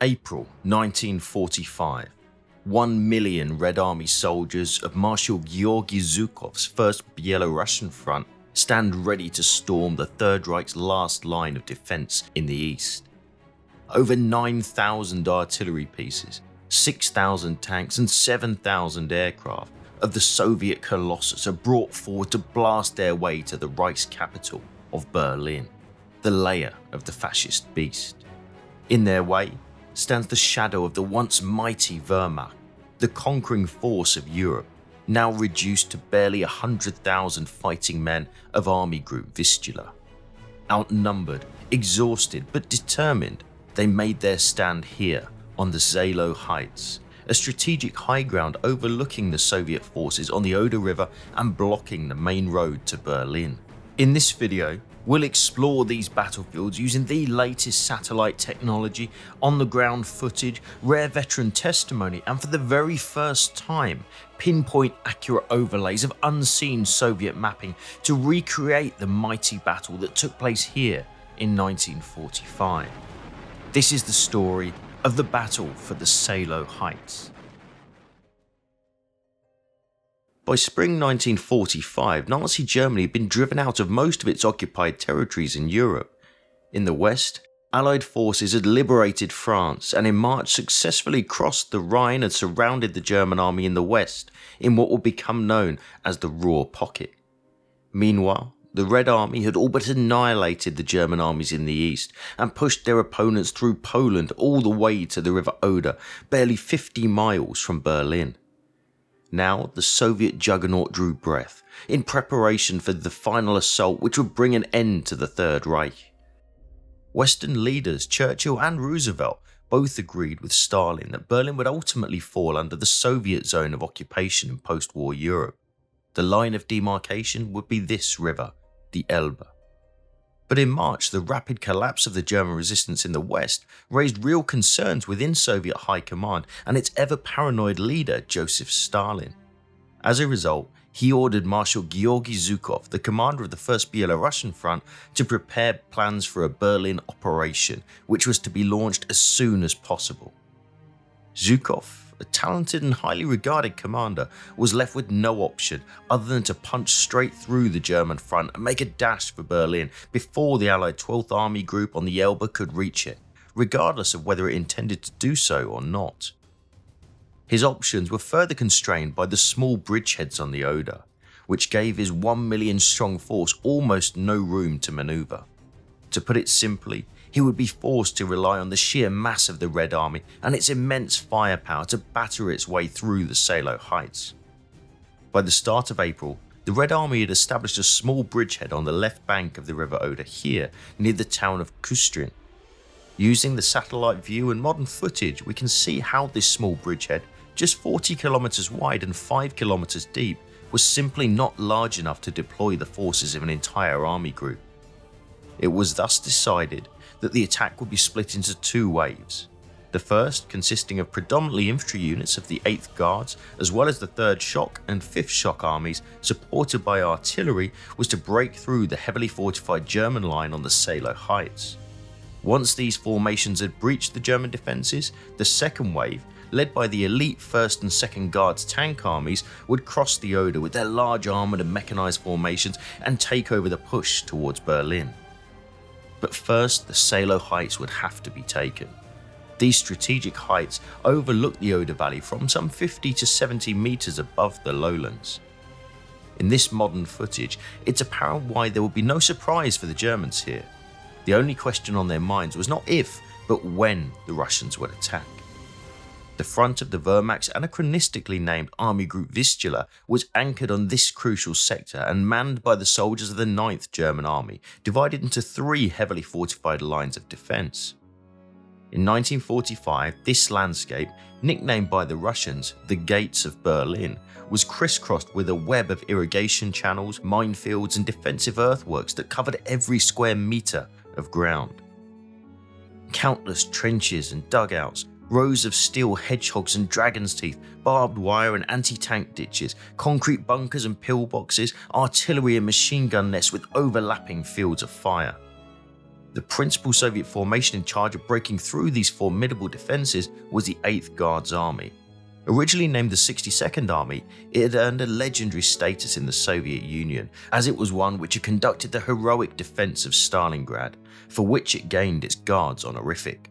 April 1945. 1 million Red Army soldiers of Marshal Georgy Zhukov's First Belorussian Front stand ready to storm the Third Reich's last line of defense in the east. Over 9,000 artillery pieces, 6,000 tanks and 7,000 aircraft of the Soviet colossus are brought forward to blast their way to the Reich's capital of Berlin, the lair of the fascist beast. In their way stands the shadow of the once mighty Wehrmacht, the conquering force of Europe, now reduced to barely 100,000 fighting men of Army Group Vistula. Outnumbered, exhausted but determined, they made their stand here on the Seelow heights, a strategic high ground overlooking the Soviet forces on the Oder River and blocking the main road to Berlin. In this video, we'll explore these battlefields using the latest satellite technology, on-the-ground footage, rare veteran testimony, and for the very first time, pinpoint accurate overlays of unseen Soviet mapping to recreate the mighty battle that took place here in 1945. This is the story of the battle for the Seelow Heights. By spring 1945, Nazi Germany had been driven out of most of its occupied territories in Europe. In the west, Allied forces had liberated France and in March successfully crossed the Rhine and surrounded the German army in the west in what would become known as the Ruhr Pocket. Meanwhile, the Red Army had all but annihilated the German armies in the east and pushed their opponents through Poland all the way to the River Oder, barely 50 miles from Berlin. Now the Soviet juggernaut drew breath, in preparation for the final assault which would bring an end to the Third Reich. Western leaders Churchill and Roosevelt both agreed with Stalin that Berlin would ultimately fall under the Soviet zone of occupation in post-war Europe. The line of demarcation would be this river, the Elbe. But in March, the rapid collapse of the German resistance in the West raised real concerns within Soviet high command and its ever-paranoid leader, Joseph Stalin. As a result, he ordered Marshal Georgy Zhukov, the commander of the First Belorussian Front, to prepare plans for a Berlin operation, which was to be launched as soon as possible. Zhukov, a talented and highly regarded commander, was left with no option other than to punch straight through the German front and make a dash for Berlin before the Allied 12th Army Group on the Elbe could reach it, regardless of whether it intended to do so or not. His options were further constrained by the small bridgeheads on the Oder, which gave his 1 million strong force almost no room to maneuver. To put it simply, he would be forced to rely on the sheer mass of the Red Army and its immense firepower to batter its way through the Seelow Heights. By the start of April, the Red Army had established a small bridgehead on the left bank of the River Oder here, near the town of Kustrin. Using the satellite view and modern footage, we can see how this small bridgehead, just 40 kilometers wide and 5 kilometers deep, was simply not large enough to deploy the forces of an entire army group. It was thus decided that the attack would be split into two waves. The first, consisting of predominantly infantry units of the 8th Guards, as well as the 3rd Shock and 5th Shock armies, supported by artillery, was to break through the heavily fortified German line on the Seelow Heights. Once these formations had breached the German defences, the second wave, led by the elite 1st and 2nd Guards tank armies, would cross the Oder with their large armoured and mechanised formations and take over the push towards Berlin. But first, the Seelow Heights would have to be taken. These strategic heights overlook the Oder Valley from some 50 to 70 metres above the lowlands. In this modern footage, it's apparent why there would be no surprise for the Germans here. The only question on their minds was not if, but when the Russians would attack. The front of the Wehrmacht's anachronistically named Army Group Vistula was anchored on this crucial sector and manned by the soldiers of the 9th German Army, divided into 3 heavily fortified lines of defence. In 1945, this landscape, nicknamed by the Russians the Gates of Berlin, was crisscrossed with a web of irrigation channels, minefields and defensive earthworks that covered every square metre of ground. Countless trenches and dugouts, rows of steel hedgehogs and dragon's teeth, barbed wire and anti-tank ditches, concrete bunkers and pillboxes, artillery and machine gun nests with overlapping fields of fire. The principal Soviet formation in charge of breaking through these formidable defences was the 8th Guards Army. Originally named the 62nd Army, it had earned a legendary status in the Soviet Union, as it was one which had conducted the heroic defence of Stalingrad, for which it gained its Guards honorific.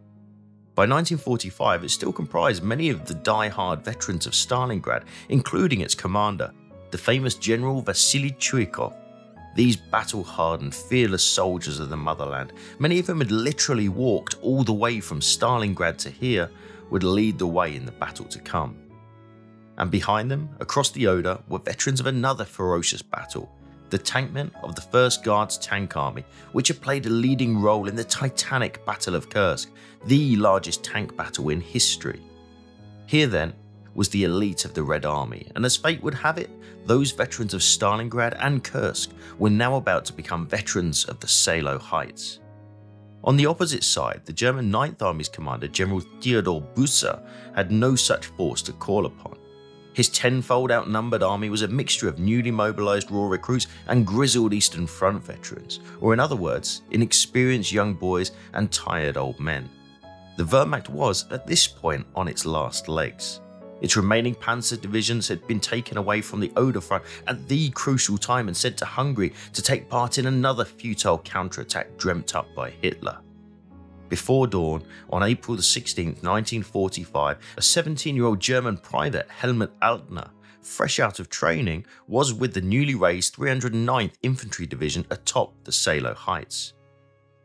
By 1945, it still comprised many of the die-hard veterans of Stalingrad, including its commander, the famous General Vasily Zhukov. These battle-hardened, fearless soldiers of the motherland, many of them had literally walked all the way from Stalingrad to here, would lead the way in the battle to come. And behind them, across the Oder, were veterans of another ferocious battle, the tankmen of the 1st Guards Tank Army, which had played a leading role in the titanic Battle of Kursk, the largest tank battle in history. Here then was the elite of the Red Army, and as fate would have it, those veterans of Stalingrad and Kursk were now about to become veterans of the Seelow Heights. On the opposite side, the German 9th Army's commander, General Theodor Busse, had no such force to call upon. His tenfold outnumbered army was a mixture of newly mobilised raw recruits and grizzled Eastern Front veterans, or in other words, inexperienced young boys and tired old men. The Wehrmacht was, at this point, on its last legs. Its remaining panzer divisions had been taken away from the Oder front at the crucial time and sent to Hungary to take part in another futile counterattack dreamt up by Hitler. Before dawn, on April 16, 1945, a 17-year-old German private, Helmut Altner, fresh out of training, was with the newly raised 309th Infantry Division atop the Seelow Heights.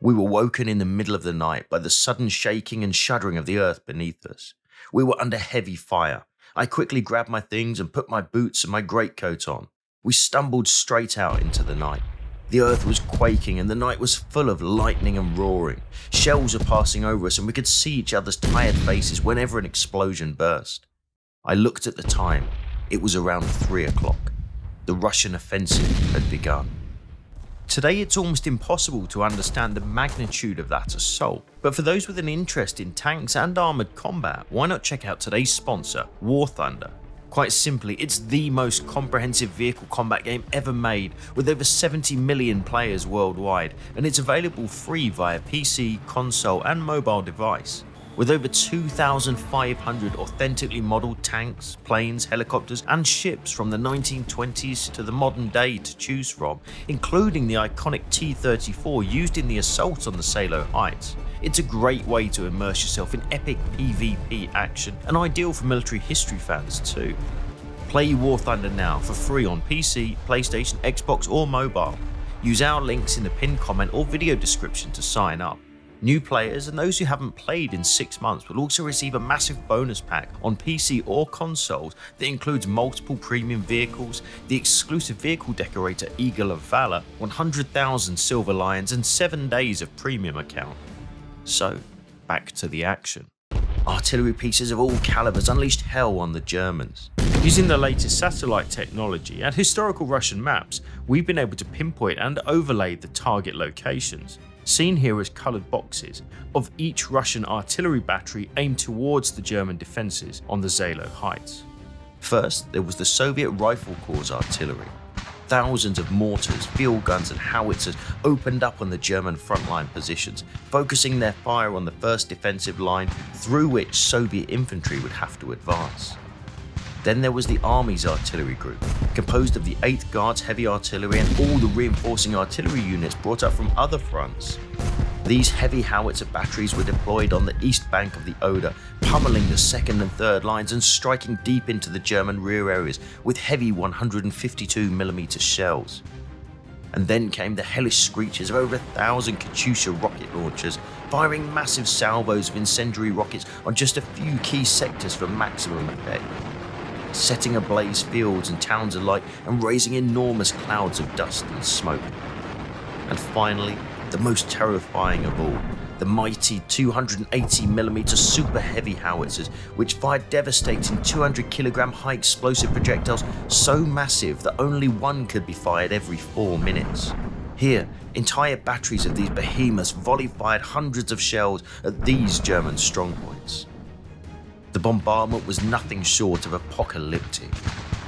We were woken in the middle of the night by the sudden shaking and shuddering of the earth beneath us. We were under heavy fire. I quickly grabbed my things and put my boots and my greatcoat on. We stumbled straight out into the night. The earth was quaking and the night was full of lightning and roaring. Shells were passing over us and we could see each other's tired faces whenever an explosion burst. I looked at the time. It was around 3 o'clock. The Russian offensive had begun. Today it's almost impossible to understand the magnitude of that assault, but for those with an interest in tanks and armoured combat, why not check out today's sponsor, War Thunder? Quite simply, it's the most comprehensive vehicle combat game ever made, with over 70 million players worldwide, and it's available free via PC, console and mobile device. With over 2,500 authentically modelled tanks, planes, helicopters and ships from the 1920s to the modern day to choose from, including the iconic T-34 used in the assault on the Seelow Heights. It's a great way to immerse yourself in epic PvP action and ideal for military history fans too. Play War Thunder now for free on PC, PlayStation, Xbox or mobile. Use our links in the pinned comment or video description to sign up. New players and those who haven't played in 6 months will also receive a massive bonus pack on PC or consoles that includes multiple premium vehicles, the exclusive vehicle decorator Eagle of Valor, 100,000 Silver Lions and 7 days of premium account. So, back to the action. Artillery pieces of all calibers unleashed hell on the Germans. Using the latest satellite technology and historical Russian maps, we've been able to pinpoint and overlay the target locations, seen here as coloured boxes, of each Russian artillery battery aimed towards the German defences on the Seelow Heights. First, there was the Soviet Rifle Corps artillery. Thousands of mortars, field guns and howitzers opened up on the German frontline positions, focusing their fire on the first defensive line through which Soviet infantry would have to advance. Then there was the Army's artillery group, composed of the 8th Guards Heavy Artillery and all the reinforcing artillery units brought up from other fronts. These heavy howitzer batteries were deployed on the east bank of the Oder, pummeling the 2nd and 3rd lines and striking deep into the German rear areas with heavy 152mm shells. And then came the hellish screeches of over 1,000 Katyusha rocket launchers, firing massive salvos of incendiary rockets on just a few key sectors for maximum effect, setting ablaze fields and towns alike and raising enormous clouds of dust and smoke. And finally, the most terrifying of all, the mighty 280mm super heavy howitzers, which fired devastating 200kg high explosive projectiles so massive that only one could be fired every 4 minutes. Here, entire batteries of these behemoths volley-fired hundreds of shells at these German strongpoints. The bombardment was nothing short of apocalyptic.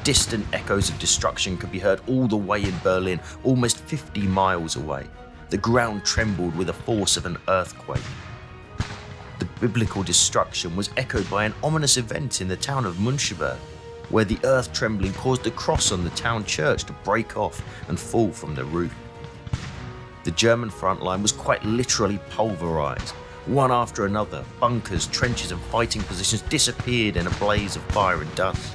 Distant echoes of destruction could be heard all the way in Berlin, almost 50 miles away. The ground trembled with the force of an earthquake. The biblical destruction was echoed by an ominous event in the town of Müncheberg, where the earth trembling caused the cross on the town church to break off and fall from the roof. The German front line was quite literally pulverized. One after another, bunkers, trenches and fighting positions disappeared in a blaze of fire and dust.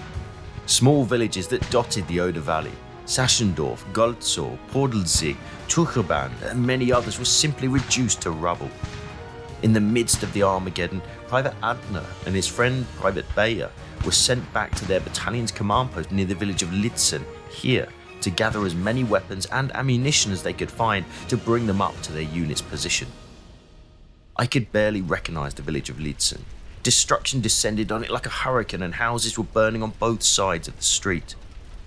Small villages that dotted the Oder Valley, Saschendorf, Golzow, Podlzig, Tucherban and many others were simply reduced to rubble. In the midst of the Armageddon, Private Altner and his friend Private Beevor were sent back to their battalion's command post near the village of Litzen, here, to gather as many weapons and ammunition as they could find to bring them up to their unit's position. I could barely recognize the village of Litzen. Destruction descended on it like a hurricane and houses were burning on both sides of the street.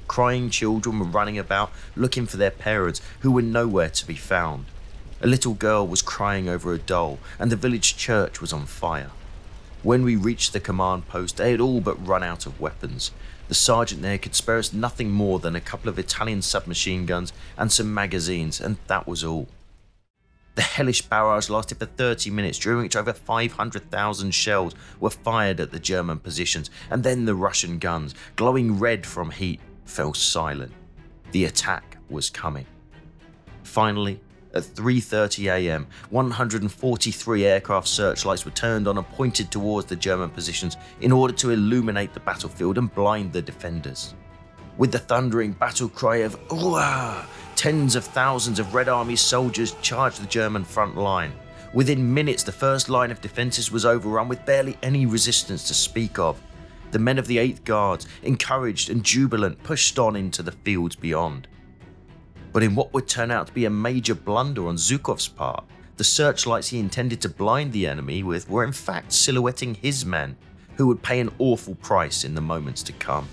Crying children were running about looking for their parents who were nowhere to be found. A little girl was crying over a doll and the village church was on fire. When we reached the command post, they had all but run out of weapons. The sergeant there could spare us nothing more than a couple of Italian submachine guns and some magazines, and that was all. The hellish barrage lasted for 30 minutes, during which over 500,000 shells were fired at the German positions, and then the Russian guns, glowing red from heat, fell silent. The attack was coming. Finally, at 3:30 AM, 143 aircraft searchlights were turned on and pointed towards the German positions in order to illuminate the battlefield and blind the defenders. With the thundering battle cry of "Ruah!", tens of thousands of Red Army soldiers charged the German front line. Within minutes, the first line of defences was overrun with barely any resistance to speak of. The men of the 8th Guards, encouraged and jubilant, pushed on into the fields beyond. But in what would turn out to be a major blunder on Zhukov's part, the searchlights he intended to blind the enemy with were in fact silhouetting his men, who would pay an awful price in the moments to come.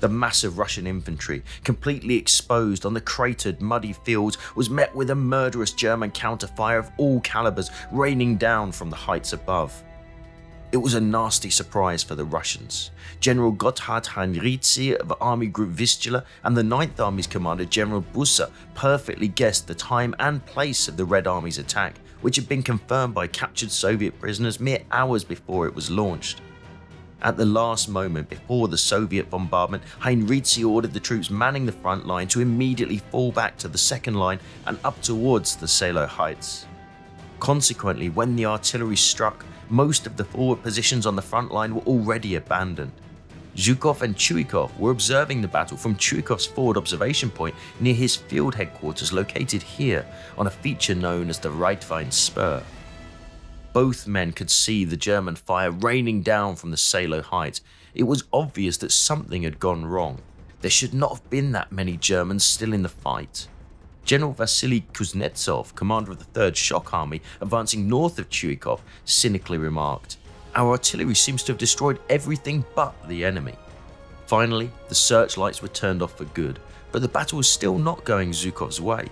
The massive Russian infantry, completely exposed on the cratered, muddy fields, was met with a murderous German counterfire of all calibers raining down from the heights above. It was a nasty surprise for the Russians. General Gotthard Heinrizi of Army Group Vistula and the 9th Army's commander General Busse perfectly guessed the time and place of the Red Army's attack, which had been confirmed by captured Soviet prisoners mere hours before it was launched. At the last moment before the Soviet bombardment, Heinrizi ordered the troops manning the front line to immediately fall back to the second line and up towards the Seelow heights. Consequently, when the artillery struck, most of the forward positions on the front line were already abandoned. Zhukov and Chuikov were observing the battle from Chuikov's forward observation point near his field headquarters located here on a feature known as the Reitwein Spur. Both men could see the German fire raining down from the Seelow heights. It was obvious that something had gone wrong. There should not have been that many Germans still in the fight. General Vasily Kuznetsov, commander of the 3rd Shock Army, advancing north of Chuikov, cynically remarked, "Our artillery seems to have destroyed everything but the enemy." Finally, the searchlights were turned off for good, but the battle was still not going Zhukov's way.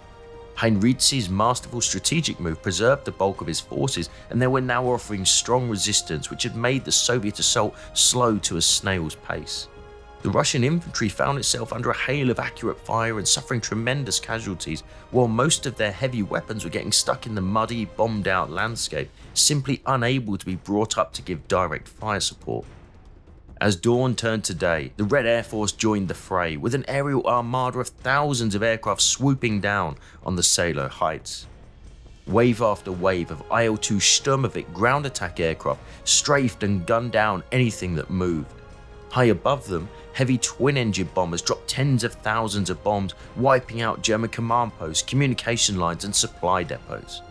Heinrizi's masterful strategic move preserved the bulk of his forces, and they were now offering strong resistance which had made the Soviet assault slow to a snail's pace. The Russian infantry found itself under a hail of accurate fire and suffering tremendous casualties, while most of their heavy weapons were getting stuck in the muddy, bombed-out landscape, simply unable to be brought up to give direct fire support. As dawn turned to day, the Red Air Force joined the fray, with an aerial armada of thousands of aircraft swooping down on the Seelow heights. Wave after wave of Il-2 Sturmovik ground attack aircraft strafed and gunned down anything that moved. High above them, heavy twin-engine bombers dropped tens of thousands of bombs, wiping out German command posts, communication lines and supply depots.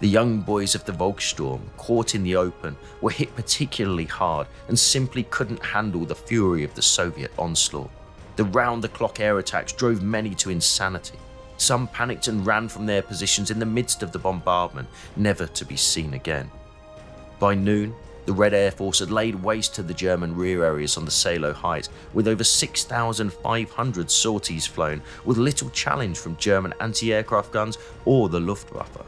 The young boys of the Volkssturm, caught in the open, were hit particularly hard and simply couldn't handle the fury of the Soviet onslaught. The round-the-clock air attacks drove many to insanity. Some panicked and ran from their positions in the midst of the bombardment, never to be seen again. By noon, the Red Air Force had laid waste to the German rear areas on the Seelow heights, with over 6,500 sorties flown, with little challenge from German anti-aircraft guns or the Luftwaffe.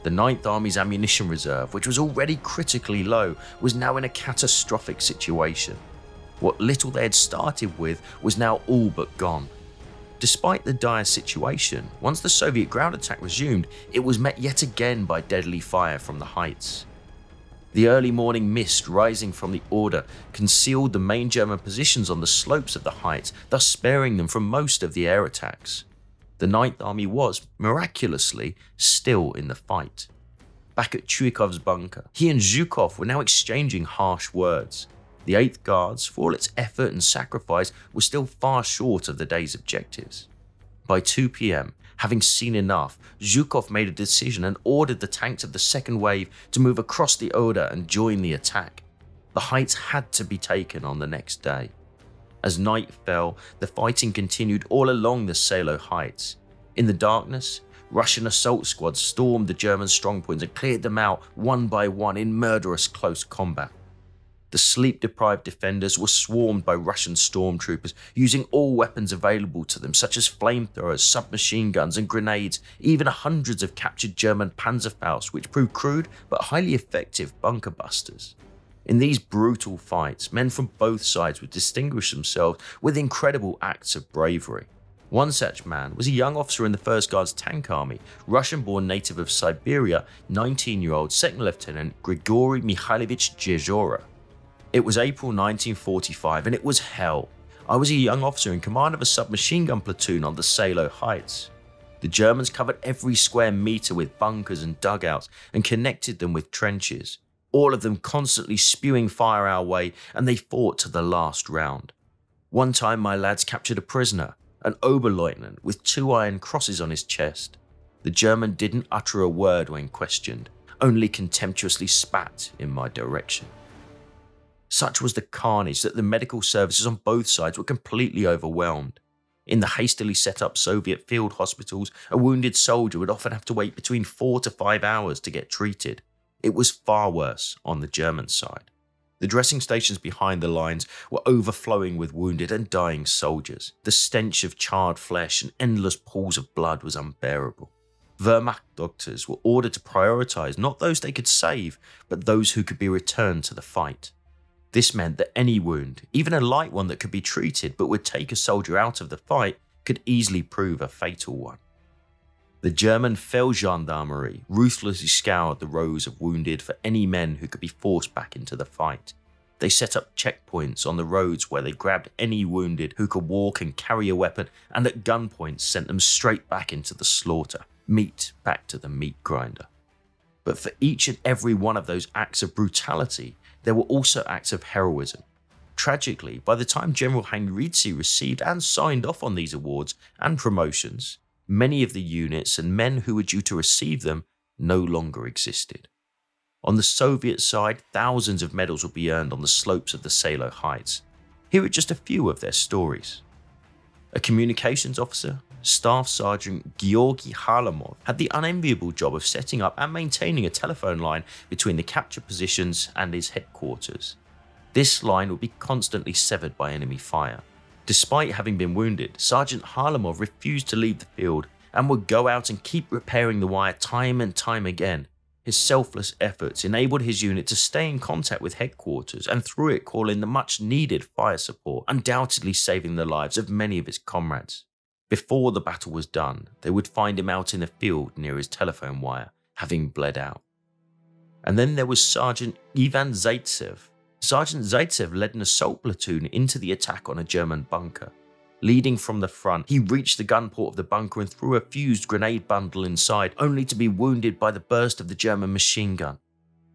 The 9th Army's ammunition reserve, which was already critically low, was now in a catastrophic situation. What little they had started with was now all but gone. Despite the dire situation, once the Soviet ground attack resumed, it was met yet again by deadly fire from the heights. The early morning mist rising from the Oder concealed the main German positions on the slopes of the heights, thus sparing them from most of the air attacks. The Ninth Army was, miraculously, still in the fight. Back at Zhukov's bunker, he and Zhukov were now exchanging harsh words. The 8th Guards, for all its effort and sacrifice, was still far short of the day's objectives. By 2 p.m, having seen enough, Zhukov made a decision and ordered the tanks of the second wave to move across the Oder and join the attack. The heights had to be taken on the next day. As night fell, the fighting continued all along the Seelow heights. In the darkness, Russian assault squads stormed the German strongpoints and cleared them out one by one in murderous close combat. The sleep-deprived defenders were swarmed by Russian stormtroopers, using all weapons available to them, such as flamethrowers, submachine guns and grenades, even hundreds of captured German Panzerfaust, which proved crude but highly effective bunker busters. In these brutal fights, men from both sides would distinguish themselves with incredible acts of bravery. One such man was a young officer in the 1st Guards Tank Army, Russian-born native of Siberia, 19-year-old 2nd Lieutenant Grigory Mikhailovich Jezhora. It was April 1945 and it was hell. I was a young officer in command of a submachine gun platoon on the Seelow heights. The Germans covered every square meter with bunkers and dugouts and connected them with trenches, all of them constantly spewing fire our way, and they fought to the last round. One time my lads captured a prisoner, an Oberleutnant with 2 iron crosses on his chest. The German didn't utter a word when questioned, only contemptuously spat in my direction. Such was the carnage that the medical services on both sides were completely overwhelmed. In the hastily set up Soviet field hospitals, a wounded soldier would often have to wait between 4 to 5 hours to get treated. It was far worse on the German side. The dressing stations behind the lines were overflowing with wounded and dying soldiers. The stench of charred flesh and endless pools of blood was unbearable. Wehrmacht doctors were ordered to prioritize not those they could save, but those who could be returned to the fight. This meant that any wound, even a light one that could be treated but would take a soldier out of the fight, could easily prove a fatal one. The German Feldgendarmerie ruthlessly scoured the rows of wounded for any men who could be forced back into the fight. They set up checkpoints on the roads where they grabbed any wounded who could walk and carry a weapon, and at gunpoint sent them straight back into the slaughter, meat back to the meat grinder. But for each and every one of those acts of brutality, there were also acts of heroism. Tragically, by the time General Heinrizi received and signed off on these awards and promotions, many of the units and men who were due to receive them no longer existed. On the Soviet side, thousands of medals would be earned on the slopes of the Seelow heights. Here are just a few of their stories. A communications officer, Staff Sergeant Georgy Harlamov, had the unenviable job of setting up and maintaining a telephone line between the captured positions and his headquarters. This line would be constantly severed by enemy fire. Despite having been wounded, Sergeant Harlamov refused to leave the field and would go out and keep repairing the wire time and time again. His selfless efforts enabled his unit to stay in contact with headquarters and through it call in the much needed fire support, undoubtedly saving the lives of many of his comrades. Before the battle was done, they would find him out in the field near his telephone wire, having bled out. And then there was Sergeant Ivan Zaitsev. Sergeant Zaitsev led an assault platoon into the attack on a German bunker. Leading from the front, he reached the gun port of the bunker and threw a fused grenade bundle inside, only to be wounded by the burst of the German machine gun.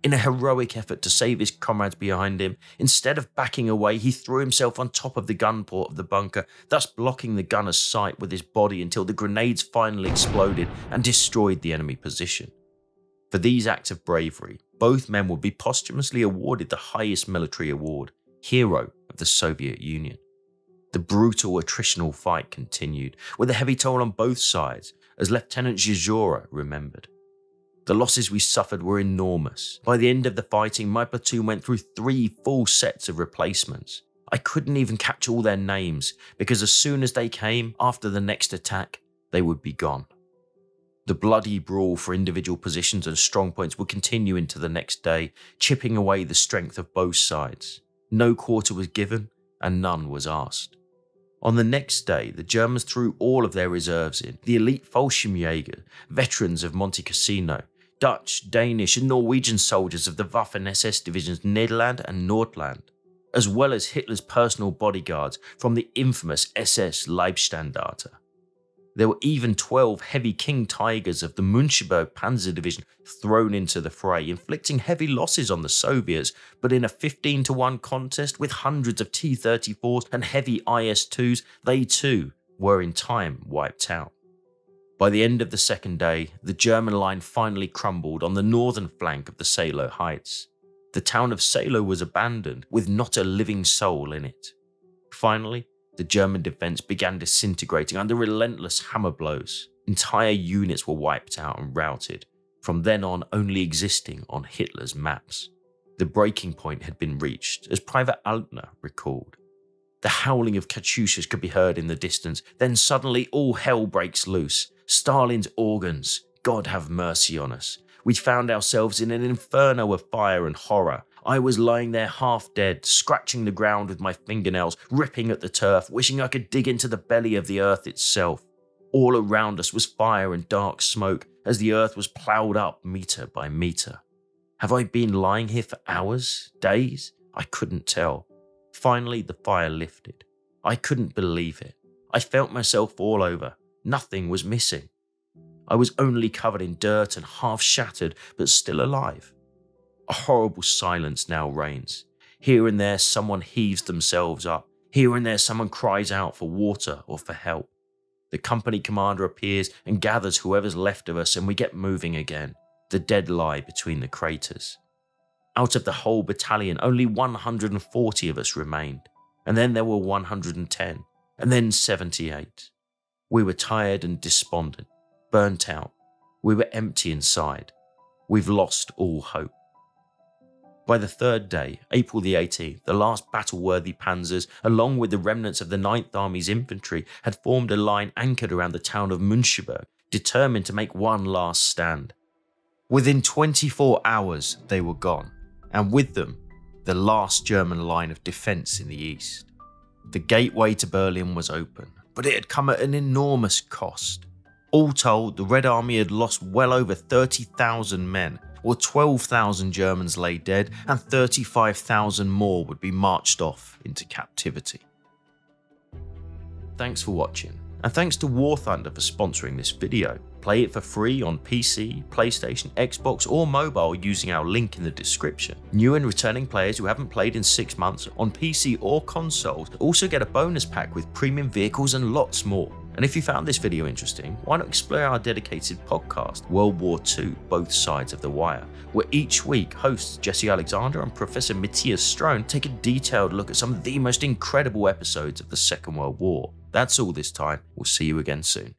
In a heroic effort to save his comrades behind him, instead of backing away, he threw himself on top of the gun port of the bunker, thus blocking the gunner's sight with his body until the grenades finally exploded and destroyed the enemy position. For these acts of bravery, both men would be posthumously awarded the highest military award, Hero of the Soviet Union. The brutal attritional fight continued, with a heavy toll on both sides, as Lieutenant Zhezhora remembered. The losses we suffered were enormous. By the end of the fighting, my platoon went through 3 full sets of replacements. I couldn't even catch all their names, because as soon as they came, after the next attack, they would be gone. The bloody brawl for individual positions and strongpoints would continue into the next day, chipping away the strength of both sides. No quarter was given, and none was asked. On the next day, the Germans threw all of their reserves in, the elite Fallschirmjäger, veterans of Monte Cassino, Dutch, Danish and Norwegian soldiers of the Waffen-SS divisions Nederland and Nordland, as well as Hitler's personal bodyguards from the infamous SS Leibstandarte. There were even 12 heavy King Tigers of the Müncheberg Panzer Division thrown into the fray, inflicting heavy losses on the Soviets, but in a 15-1 contest with hundreds of T-34s and heavy IS-2s, they too were in time wiped out. By the end of the second day, the German line finally crumbled on the northern flank of the Seelow Heights. The town of Seelow was abandoned, with not a living soul in it. Finally, the German defense began disintegrating under relentless hammer blows. Entire units were wiped out and routed, from then on only existing on Hitler's maps. The breaking point had been reached, as Private Altner recalled. The howling of Katyushas could be heard in the distance, then suddenly all hell breaks loose. Stalin's organs, God have mercy on us. We found ourselves in an inferno of fire and horror. I was lying there half dead, scratching the ground with my fingernails, ripping at the turf, wishing I could dig into the belly of the earth itself. All around us was fire and dark smoke as the earth was ploughed up metre by metre. Have I been lying here for hours, days? I couldn't tell. Finally, the fire lifted. I couldn't believe it. I felt myself all over. Nothing was missing. I was only covered in dirt and half shattered, but still alive. A horrible silence now reigns. Here and there someone heaves themselves up. Here and there someone cries out for water or for help. The company commander appears and gathers whoever's left of us, and we get moving again. The dead lie between the craters. Out of the whole battalion, only 140 of us remained. And then there were 110, and then 78. We were tired and despondent, burnt out. We were empty inside. We've lost all hope. By the third day, April the 18th, the last battle-worthy panzers, along with the remnants of the 9th Army's infantry, had formed a line anchored around the town of Müncheberg, determined to make one last stand. Within 24 hours, they were gone, and with them, the last German line of defence in the east. The gateway to Berlin was open, but it had come at an enormous cost. All told, the Red Army had lost well over 30,000 men, or 12,000 Germans lay dead, and 35,000 more would be marched off into captivity. Thanks for watching, and thanks to War Thunder for sponsoring this video. Play it for free on PC, PlayStation, Xbox or mobile using our link in the description. New and returning players who haven't played in 6 months on PC or consoles also get a bonus pack with premium vehicles and lots more. And if you found this video interesting, why not explore our dedicated podcast, World War II, Both Sides of the Wire, where each week hosts Jesse Alexander and Professor Matthias Strone take a detailed look at some of the most incredible episodes of the Second World War. That's all this time. We'll see you again soon.